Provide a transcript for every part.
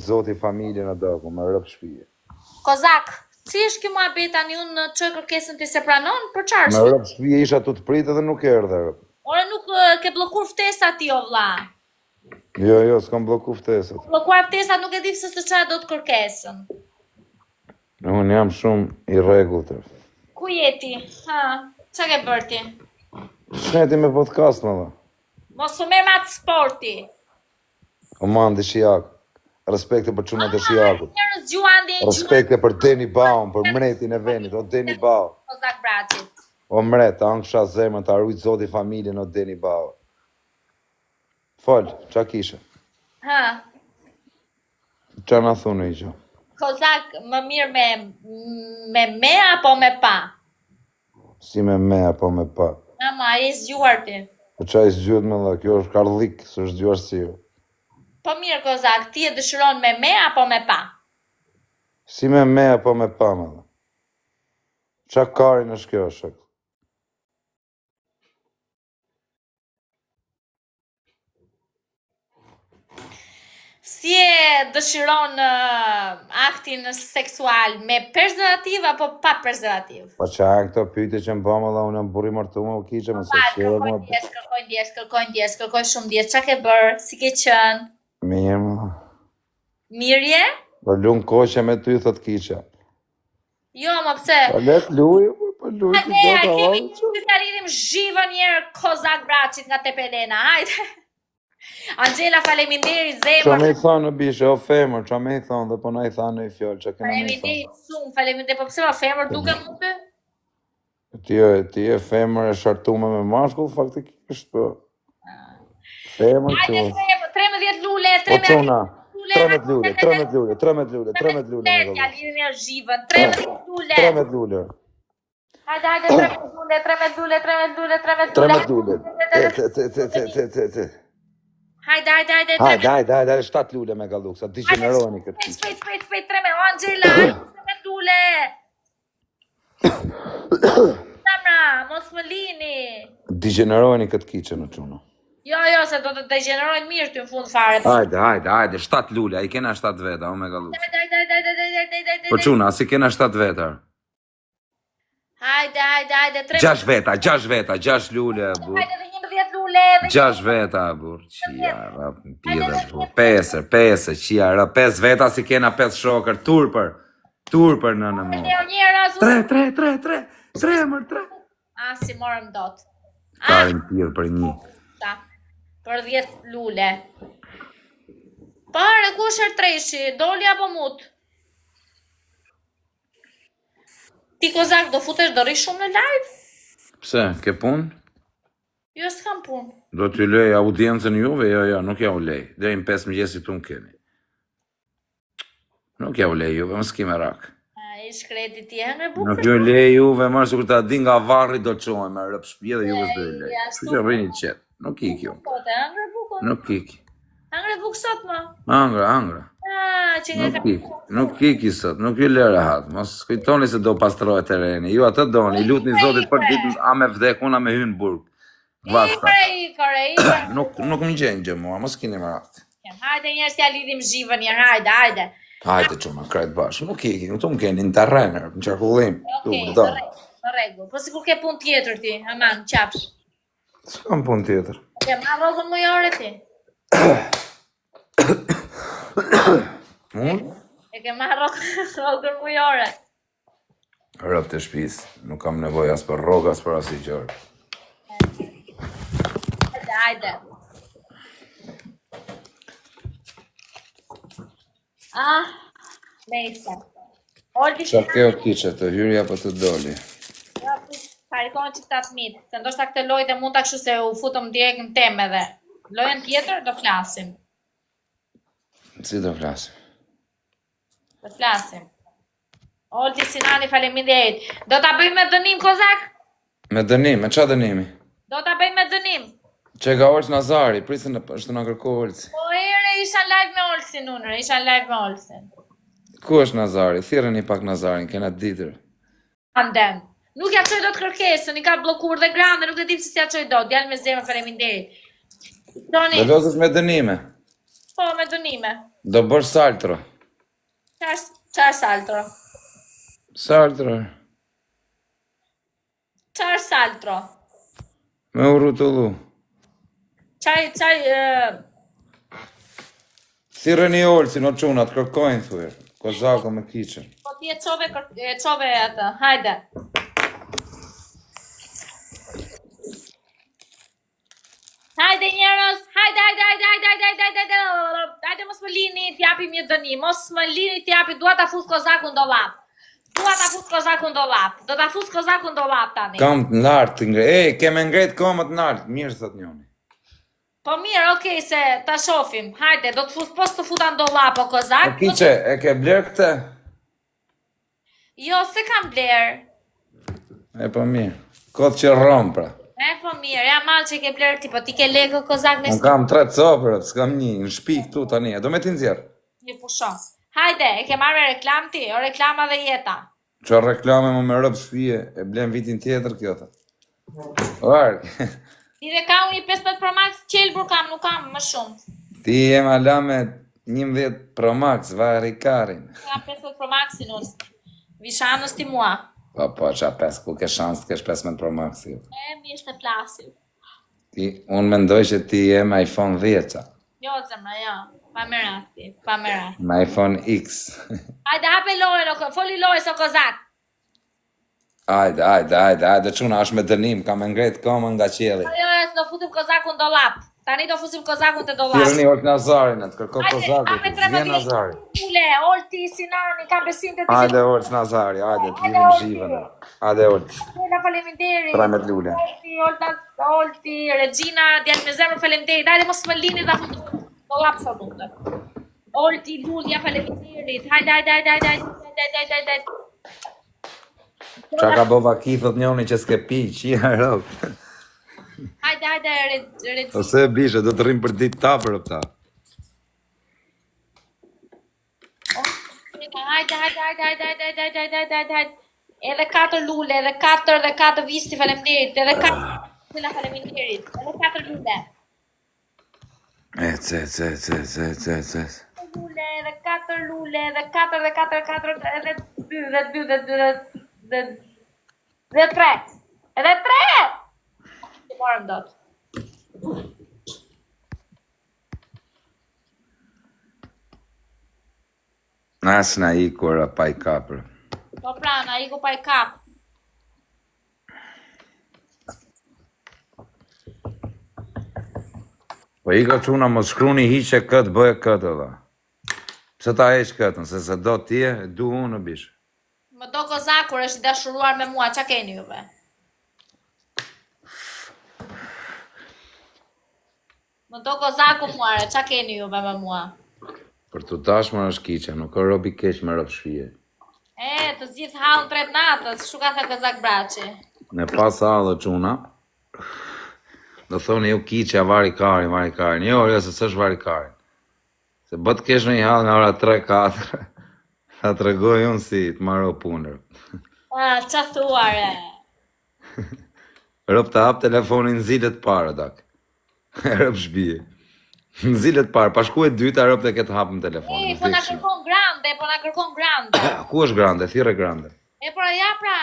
Zoti familjen e do, ku më rëp shpije. Kozak, si është kjo muhabet tani unë në çoj kërkesën ti se pranon? Për çfarë? Me rëp shpije isha tu të pritë dhe nuk erdhe. Ore nuk ke bllokuar ftesat ti o vlla. Jo, s'kam blloku ftesat. Bllokuar ftesat nuk e di pse të çaj dot kërkesën. Unë jam shumë i rregullt. Ku jeti? Ha, çka ke bërë ti? Sheti me podcast më dha. Mos u merr me atë sporti. O mandi shijak. Respekte për çunat e shijakut. Njerëz gjuandi e Respekte për Deni Baun, për mretin e vendit, o Deni Bau. Kozak Braçit. O mret, angsha zemën të arrujt zoti familjen o Deni Bau. Fol, qa kishe? Ha. Qa na thunë i gjë? Kozak, më mirë me apo me pa? Si me apo me pa? Ama, e zgjuar ti. Po qa i zgjuat me dha, kjo është kardhik, së është zgjuar si jo. Po mirë Kozak, ti e dëshiron me apo me pa? Si me apo me pa me dha? Qa karin është kjo është? Si e dëshiron aktin seksual me prezervativ apo pa prezervativ? Po qa e këto pyte që më bëmë dhe unë më burri martume u kiqe më se që edhe më... Kërkoj shumë djesë, qa ke bërë, si ke qënë? Mirë më dha. Mirje? Po lunë koqe me ty, thot kiqe. Jo, më pse? Po let luje, po luje që do të Kemi të të lirim zhivën njerë Kozak Braçit nga Tepelena, hajde. Angela, faleminderit zemër. Qa me i thonë në bishe, o femër, qa me i thonë dhe po na i thonë në i fjallë, qa kena me i thonë. Faleminderit shumë, faleminderit, po pse ma femër duke mund të? Ti e femër e shartume me mashkull, faktikisht, po. Femër që... Hajde, 13 lule, Po qona, 13 lule. Ja lidhëm e zhivën, 13 lule. 13 lule. Hajde, 13 lule. Hajde, 7 lule me galluk, sa digeneroni këtë kishë. Shpejt, 13, Angela, 13 lule. Samra, mos më lini. Digeneroni këtë kishë në qunë. Jo, se do të degenerojnë mirë ty në fund fare. Hajde, 7 lule, a i kena 7 veta, o me galluk. Po quna, si kena 7 veta. Hajde, 6 veta, 6 lule, bur. Hajde, 11 lule. 6 veta, bur. Qia, rap, pjede, bur. 5, qia, rap, 5 veta si kena 5 shokër, turpër në mund. 3, mër, 3. Si morëm dot. Karin pjedh për 1. Për 10 lule. Pare, ku është treshi? Doli apo mut? Ti Kozak, do futesh do rish shumë në live? Pse, ke pun? Jo, s'kam pun. Do t'ju lej audiencën juve? Jo, nuk ja u lej. Deri në 5 mëngjesit unë keni. Nuk ja u lej juve, më s'ki me rak. I shkreti ti, hëngre bukë? Nuk ju lej juve, marë sikur ta di nga varri do të qojnë me rëp shpje dhe juve s'do ju lej. Që që vëni qetë, nuk ik ju. Nuk ik. Hëngre bukë sot më? Angra. Nuk ik i sot, nuk ju lere hatë. Mos kujtoni se do pastrojë tereni. Ju atë doni, i lutni zotit për ditë a me vdek, unë a me hynë burg. Vasta. Nuk më gjenë gjë mua, mos kini më ratë. Hajde njerës t'ja lidhim zhivën njerë, hajde. Hajde që më krejt bashkë, nuk iki, nuk të më keni në terrener, në qarkullim. Në regu, po si kur ke pun tjetër ti, aman, qapsh. S'kam pun tjetër. Ke ma rogën mujore ti? Unë? E ke ma rogën mujore? Rëp të shpis, nuk kam nevoj as për rogë, as për as i gjërë. Hajde. Mejse. Qa keo kiqe të hyrja për të doli? Parikon që këta të mitë, se ndoshta këtë lojt e mund të kështu se u futëm direkt në teme dhe. Lojën tjetër do flasim. Si do flasim? Do flasim. Olti Sinani, faleminderit. Do ta bëjmë me dënim, Kozak? Me dënim, me qa dënimi? Do ta bëjmë me dënim. Që ka Olç Nazari, prisën është në kërko Olci. Po ere, isha live me Olcin unër, isha live me Olcin. Ku është Nazari? Thirën i pak Nazarin, kena ditër. Andem. Nuk ja qoj do të kërkesën, i ka blokur dhe grande, nuk e dim si ja qoj do, djallë me zemë, faleminderit. Do lozës me dënime? Po, me dënime. Do bësh saltro. Çfarë saltro? Saltro. Çfarë saltro? Me u rrotullu. Thirreni Olsin o çunat, kërkojnë thuaj. Kozako me kiçën. Po ti e çove atë. Hajde. Hajde njerëz, hajde mos më lini, t'japi një dënim, mos më lini t'japi, dua ta fus kozakun dollap. Do ta fus kozakun dollap tani. Kam të lartë, keme ngret komët lartë, mirë thot njoni. Po mirë, okej, se ta shofim. Hajde, do të fus, pos të futan dollap o kozak. Kiçe, e ke bler këtë? Jo, se kam bler. E po mirë. Kodë që rrom pra. E po mirë, ja mal që ke bler ti, po ti ke lekë kozak me Unë kam 3 copër, s'kam një, në shtëpi këtu tani, do me t'i nxjerr. një pushon. Hajde, e ke marrë me reklam ti, o reklama dhe jeta. Qa reklame më me rëpë shpije, e blen vitin tjetër kjo ta. Vark, Ti dhe ka unë i 15 Pro Max qelbur kam, nuk kam më shumë. ti jem ala me 11 Pro Max, vari karin. Kam 15 Pro Maxin unë. Vishanës ti mua. Po, qa 5, ku ke shansë të kesh 15 Pro Max jo. E, mi ishte flasim. Unë mendoj që ti jem iPhone 10 qa. Jo, zemra, jo. Pa me rasti, pa me rasti. Me iPhone X. Hajde, hape lojën, foli lojës o kozak. Ajde, quna është me dënim, kam ngret komën nga qeli. Jo, do fusim kozakun dollap. Tani do fusim kozakun të dollap. Tirëni Olt Nazarin, të kërko kozakut, hape vjen Nazari. Ule, Olti, Sinani, kam besim të ti. Ajde Olt Nazari, ajde, t'lirim zhivën. Ajde Olt, Ula, faleminderit. 13 lule. Olti, Regina, djanë me zemër faleminderit. Hajde, mos më lini dhe fusim dollap sa mundë. Olti, Lulja, faleminderit. Hajde. Qa ka bova kithët njoni që s'ke pi, qia rëp. Hajde, Regina. Ose bishe, do të rrim për ditë ta për ta. Hajde. Edhe 4 lule, edhe 4 visti faleminderit, edhe 4 faleminderit, edhe 4 lule. Ec. Lule, edhe 4 lule, edhe 4, edhe 2, dhe 3. Edhe 3! Që morëm dot. Asna i kura pa i kapër. Po prana, iku pa i kap. Po i ka quna mos shkruni hiqe këtë, bëhe këtë edhe. Pse ta eq këtën, se do tje, du unë bish. Më do kozakur është i dashuruar me mua, qa keni juve? Më do kozaku muare, qa keni juve me mua? Për të dashmër është kiqe, nuk ka robi keq me rëpë shpije. Të zgjith halën 3 natës, shu ka the kozak braçi. Në pas halë quna, do thoni ju kiqe, vari karin. Jo, se s'është vari karin. Se bët kesh në i halë nga ora 3-4, ta të regoj unë si të marro punër. Qa thuare? Rëp të hap telefonin zilët parë, dak. Rëp shbije. Zilët parë, pa shku e dyta rëp të ketë hapë në telefonin. Po na kërkon grande, Ku është grande? Thire grande. Pra ja pra.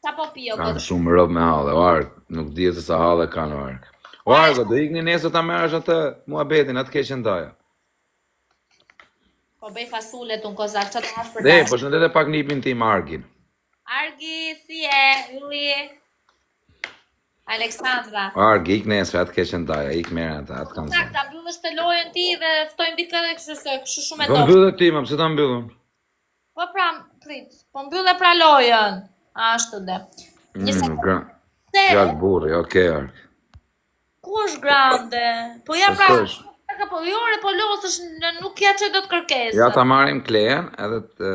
Qa po pio Kanë shumë rëp me halë, Ark, nuk dhije se sa halë kanë Ark. Arko, do ikni nesër ta merresh atë muhabetin, atë keqen daja. Po bëj fasulet unë kozak, që të hash për Dhe, dash. po shëndet e pak nipin tim Arkin. Argi, si e, Yuli. Aleksandra. Ark, ik nesër atë keqen daja, ik merë atë kanë Tak, zonë. ta mbyllësh të lojën ti dhe ftojmë ditë këtë kështu se kështu shumë e Po top. mbyllë ti, ma pse ta mbyllën? Po pra, prit, po mbyllë pra lojën. Ashtu dhe. Një sekundë. Gjallë burri, okej Ark. Ku është grande? Po ja pra, S'është. po jore po losësh, nuk ja që do të kërkesë. Ja ta marim Klejen edhe të